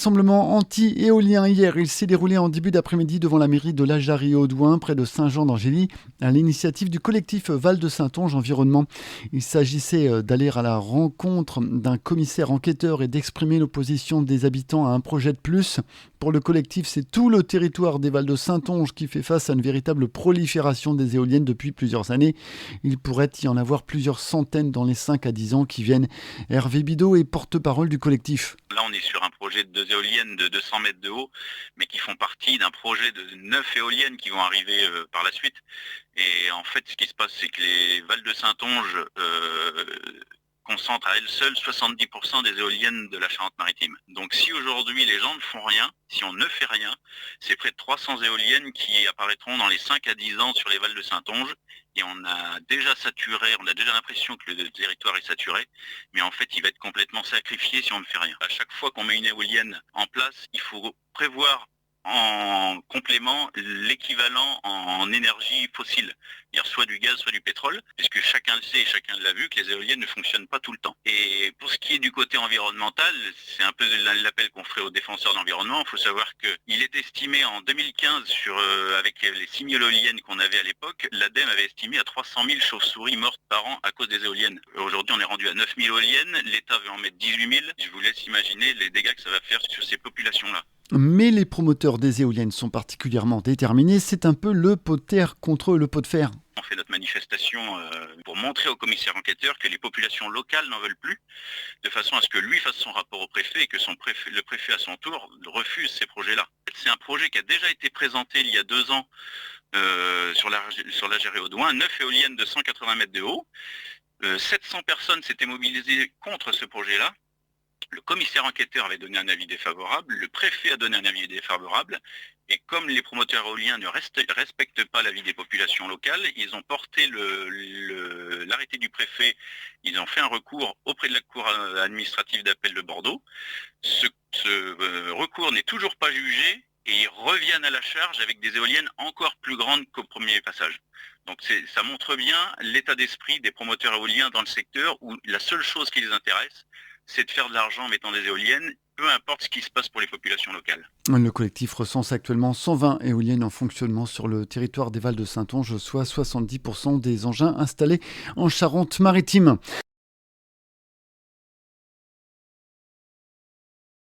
Rassemblement anti-éolien hier, il s'est déroulé en début d'après-midi devant la mairie de La Jarrie-Audouin, près de Saint-Jean-d'Angély, à l'initiative du collectif Val de Saintonge Environnement. Il s'agissait d'aller à la rencontre d'un commissaire enquêteur et d'exprimer l'opposition des habitants à un projet de plus. Pour le collectif, c'est tout le territoire des Val de Saintonge qui fait face à une véritable prolifération des éoliennes depuis plusieurs années. Il pourrait y en avoir plusieurs centaines dans les 5 à 10 ans qui viennent. Hervé Bidot est porte-parole du collectif. Là, on est sur un projet de 2 éoliennes de 200 mètres de haut, mais qui font partie d'un projet de 9 éoliennes qui vont arriver par la suite. Et en fait, ce qui se passe, c'est que les Val de Saintonge concentrent à elles seules 70% des éoliennes de la Charente-Maritime. Donc si aujourd'hui les gens ne font rien, si on ne fait rien, c'est près de 300 éoliennes qui apparaîtront dans les 5 à 10 ans sur les Val de Saintonge. Et on a déjà saturé, on a déjà l'impression que le territoire est saturé, mais en fait il va être complètement sacrifié si on ne fait rien. À chaque fois qu'on met une éolienne en place, il faut prévoir en complément l'équivalent en énergie fossile, c'est-à-dire soit du gaz, soit du pétrole, puisque chacun le sait et chacun l'a vu que les éoliennes ne fonctionnent pas tout le temps. Et pour ce qui est du côté environnemental, c'est un peu l'appel qu'on ferait aux défenseurs de l'environnement. Il faut savoir qu'il est estimé en 2015, avec les 6 000 éoliennes qu'on avait à l'époque, l'ADEME avait estimé à 300 000 chauves-souris mortes par an à cause des éoliennes. Aujourd'hui, on est rendu à 9 000 éoliennes, l'État veut en mettre 18 000. Je vous laisse imaginer les dégâts que ça va faire sur ces populations-là. Mais les promoteurs des éoliennes sont particulièrement déterminés. C'est un peu le pot de terre contre le pot de fer. On fait notre manifestation pour montrer au commissaire enquêteur que les populations locales n'en veulent plus, de façon à ce que lui fasse son rapport au préfet et que le préfet à son tour refuse ces projets-là. C'est un projet qui a déjà été présenté il y a 2 ans sur la Jarrie-Audouin, 9 éoliennes de 180 mètres de haut. 700 personnes s'étaient mobilisées contre ce projet-là. Le commissaire enquêteur avait donné un avis défavorable, le préfet a donné un avis défavorable, et comme les promoteurs éoliens ne respectent pas l'avis des populations locales, ils ont porté l'arrêté du préfet, ils ont fait un recours auprès de la cour administrative d'appel de Bordeaux. Ce recours n'est toujours pas jugé, et ils reviennent à la charge avec des éoliennes encore plus grandes qu'au premier passage. Donc ça montre bien l'état d'esprit des promoteurs éoliens dans le secteur, où la seule chose qui les intéresse, c'est de faire de l'argent en mettant des éoliennes, peu importe ce qui se passe pour les populations locales. Le collectif recense actuellement 120 éoliennes en fonctionnement sur le territoire des Val de Saintonge, soit 70% des engins installés en Charente-Maritime.